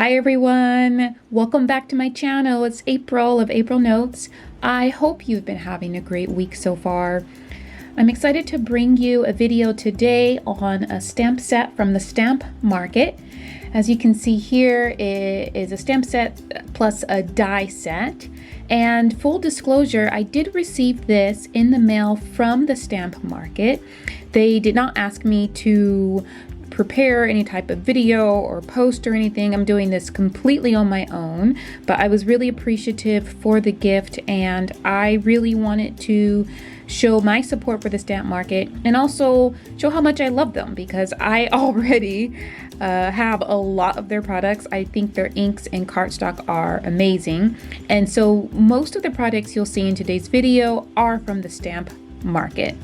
Hi everyone, welcome back to my channel. It's April of April Notes. I hope you've been having a great week so far. I'm excited to bring you a video today on a stamp set from the stamp market. As you can see here, it is a stamp set plus a die set. And full disclosure, I did receive this in the mail from the stamp market. They did not ask me to prepare any type of video or post or anything. I'm doing this completely on my own, but I was really appreciative for the gift, and I really wanted to show my support for the stamp market and also show how much I love them, because I already have a lot of their products. I think their inks and cardstock are amazing, and so most of the products you'll see in today's video are from the stamp market.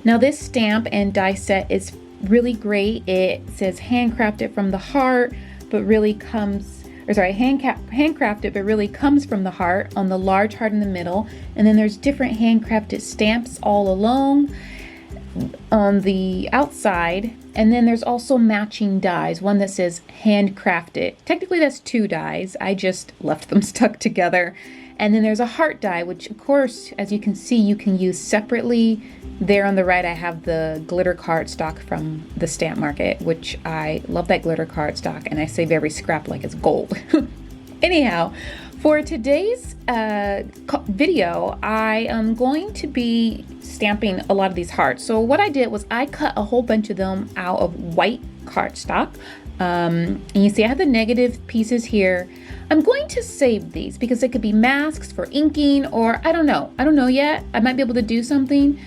Now this stamp and die set is really great. It says handcrafted from the heart, but really comes, or sorry, handcrafted, but really comes from the heart on the large heart in the middle. And then there's different handcrafted stamps all along on the outside. And then there's also matching dies, one that says handcrafted. Technically that's two dies. I just left them stuck together. And then there's a heart die, which of course, as you can see, you can use separately. There on the right, I have the glitter cardstock from the stamp market, which I love that glitter cardstock, and I save every scrap like it's gold. Anyhow, for today's video, I am going to be stamping a lot of these hearts. So what I did was I cut a whole bunch of them out of white cardstock. And you see I have the negative pieces here. I'm going to save these because they could be masks for inking, or I don't know yet. I might be able to do something.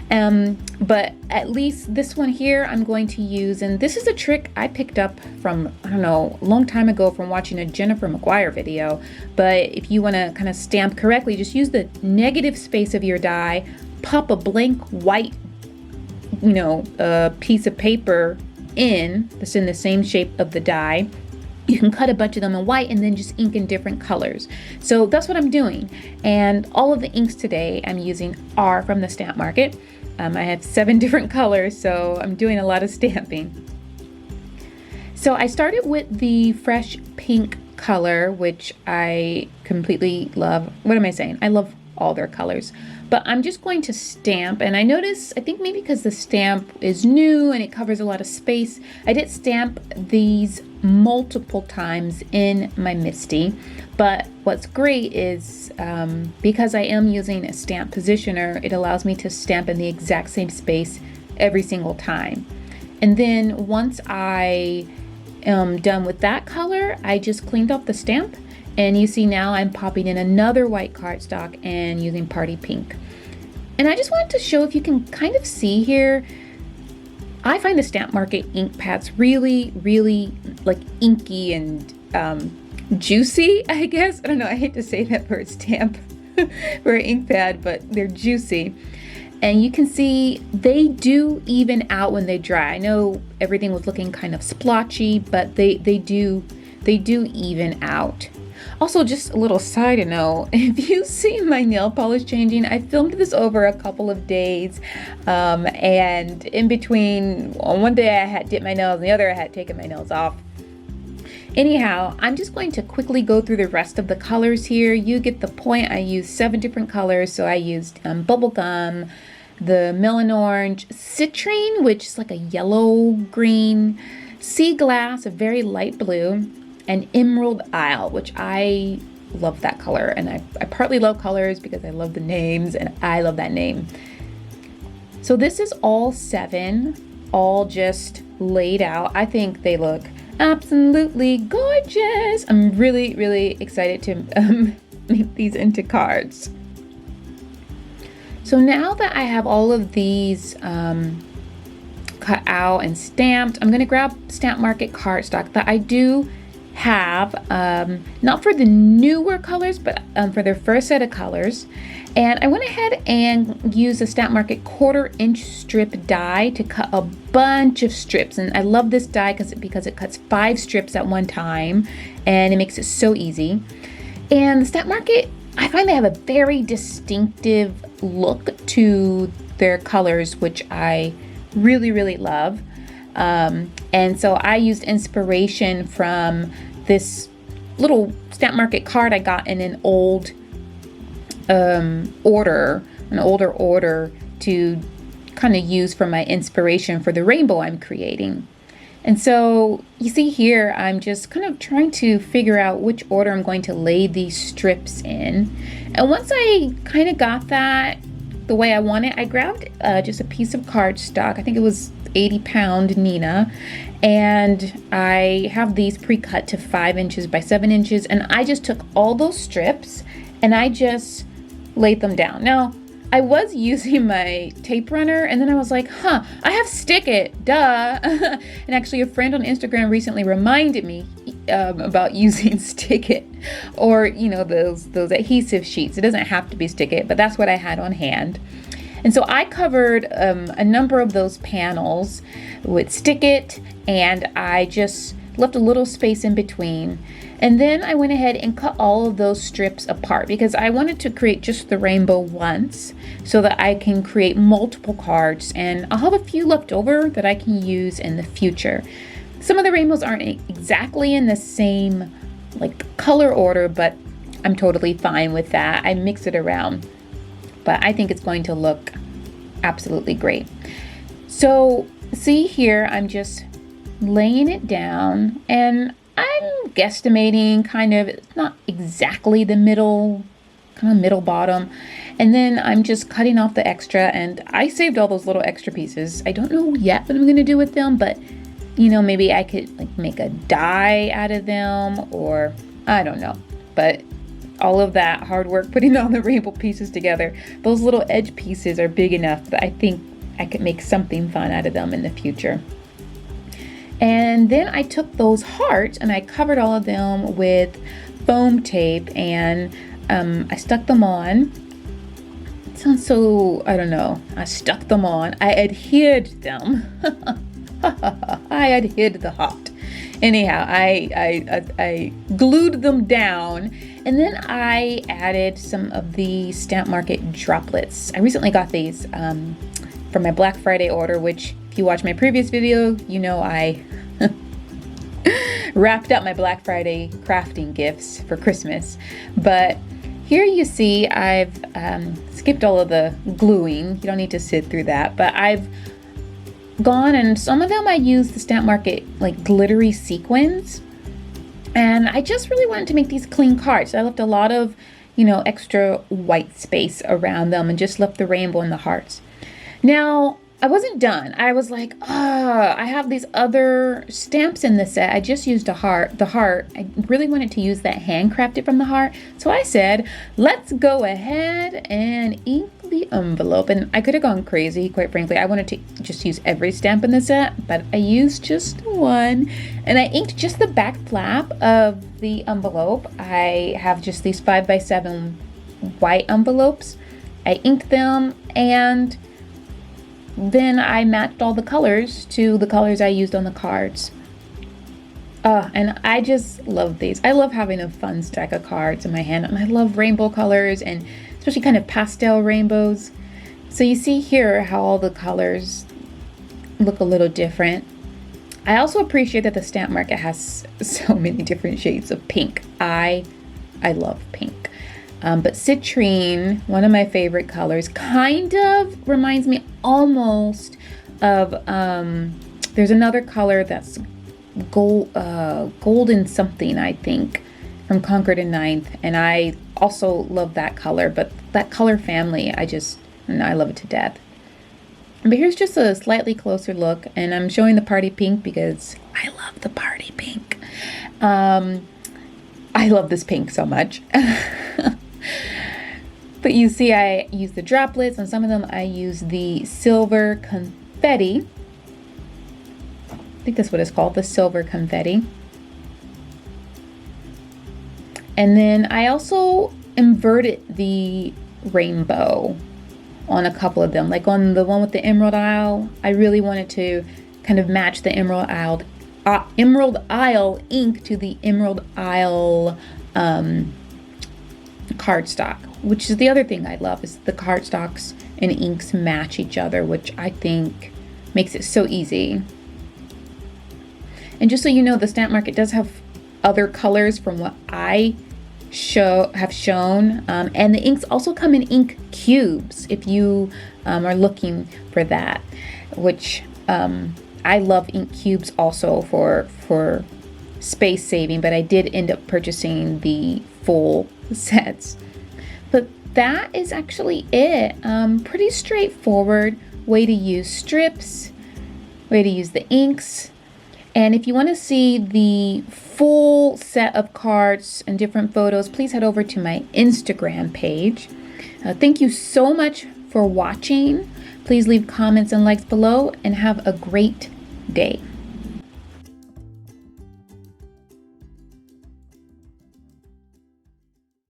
But at least this one here I'm going to use, and this is a trick I picked up from, I don't know, a long time ago from watching a Jennifer McGuire video. But if you want to kind of stamp correctly, just use the negative space of your die, pop a blank white, piece of paper that's in the same shape of the die. You can cut a bunch of them in white and then just ink in different colors. So that's what I'm doing. And all of the inks today I'm using are from the stamp market. I have 7 different colors, so I'm doing a lot of stamping. So I started with the fresh pink color, which I completely love. What am I saying? I love all their colors. But I'm just going to stamp, and I think maybe because the stamp is new and it covers a lot of space, I did stamp these multiple times in my MISTI. But what's great is because I am using a stamp positioner, it allows me to stamp in the exact same space every single time. And then once I am done with that color, I just cleaned off the stamp. And you see now I'm popping in another white cardstock and using Party Pink. And I just wanted to show, if you can kind of see here, I find the stamp market ink pads really, really like inky and juicy, I guess. I don't know, I hate to say that for a stamp, for an ink pad, but they're juicy. And you can see they do even out when they dry. I know everything was looking kind of splotchy, but they do even out. Also, just a little side note, if you see my nail polish changing, I filmed this over a couple of days, and in between, on one day I did my nails and the other I had taken my nails off. Anyhow, I'm just going to quickly go through the rest of the colors here. You get the point. I used 7 different colors, so I used bubblegum, the melon orange, citrine, which is like a yellow green, sea glass, a very light blue, and Emerald Isle, which I love that color. And I partly love colors because I love the names, and I love that name. So this is all 7, all just laid out. I think they look absolutely gorgeous. I'm really, really excited to make these into cards. So now that I have all of these cut out and stamped, I'm gonna grab Stamp Market cardstock that I do have, not for the newer colors, but for their first set of colors. And I went ahead and used a Stamp Market 1/4" strip die to cut a bunch of strips. And I love this die because it cuts 5 strips at one time, and it makes it so easy. And the Stamp Market, I find they have a very distinctive look to their colors, which I really, really love. And so I used inspiration from this little Stamp Market card I got in an old older order to kind of use for my inspiration for the rainbow I'm creating. And so you see here, I'm just kind of trying to figure out which order I'm going to lay these strips in. And once I kind of got that the way I want it, I grabbed just a piece of cardstock. I think it was 80-pound Nina. And I have these pre-cut to 5 inches by 7 inches. And I just took all those strips and I just laid them down. Now, I was using my tape runner and then I was like, I have Stick It, duh. And actually a friend on Instagram recently reminded me about using Stick It, or those adhesive sheets. It doesn't have to be Stick It, but that's what I had on hand. And so I covered a number of those panels with Stick It, and I just left a little space in between. And then I went ahead and cut all of those strips apart because I wanted to create just the rainbow once so that I can create multiple cards, and I'll have a few left over that I can use in the future. Some of the rainbows aren't exactly in the same color order, but I'm totally fine with that. I mix it around, but I think it's going to look absolutely great. So see here, I'm just laying it down, and I'm guesstimating it's not exactly the middle, kind of middle bottom. And then I'm just cutting off the extra, and I saved all those little extra pieces. I don't know yet what I'm going to do with them, but maybe I could make a die out of them, or I don't know. But all of that hard work putting all the rainbow pieces together, those little edge pieces are big enough that I think I could make something fun out of them in the future. And then I took those hearts and I covered all of them with foam tape, and I stuck them on. It sounds so, I don't know. I stuck them on. I adhered them. I adhered the heart. Anyhow, I glued them down, and then I added some of the Stamp Market droplets. I recently got these for my Black Friday order, which if you watch my previous video, I wrapped up my Black Friday crafting gifts for Christmas. But here you see I've skipped all of the gluing. You don't need to sit through that, but I've gone, and some of them I used the Stamp Market glittery sequins, and I just really wanted to make these clean cards. So I left a lot of extra white space around them and just left the rainbow and the hearts. Now, I wasn't done. I was like, I have these other stamps in the set. I just used the heart. I really wanted to use that Handcrafted from the heart. So I said, let's go ahead and ink the envelope. And I could have gone crazy, quite frankly. I wanted to just use every stamp in the set, but I used just one. And I inked just the back flap of the envelope. I have just these 5x7 white envelopes. I inked them, and then I matched all the colors to the colors I used on the cards. And I just love these. I love having a fun stack of cards in my hand, and I love rainbow colors, and especially kind of pastel rainbows. So you see here how all the colors look a little different. I also appreciate that the Stamp Market has so many different shades of pink. I love pink. But citrine, one of my favorite colors, kind of reminds me almost of, there's another color that's golden something, I think, from Concord and Ninth, and I also love that color, but that color family, I love it to death. But here's just a slightly closer look, and I'm showing the party pink because I love the party pink. I love this pink so much. But you see I use the droplets. On some of them I use the silver confetti. I think that's what it's called, the silver confetti. And then I also inverted the rainbow on a couple of them. Like on the one with the Emerald Isle, I really wanted to kind of match the Emerald Isle ink to the Emerald Isle cardstock, which is the other thing I love, is the cardstocks and inks match each other, which I think makes it so easy. And just so you know, the Stamp Market does have other colors from what I have shown, and the inks also come in ink cubes if you are looking for that, which I love ink cubes also for space saving, but I did end up purchasing the full sets. But that is actually it. Pretty straightforward way to use strips, way to use the inks. And if you want to see the full set of cards and different photos, please head over to my Instagram page. Thank you so much for watching. Please leave comments and likes below and have a great day.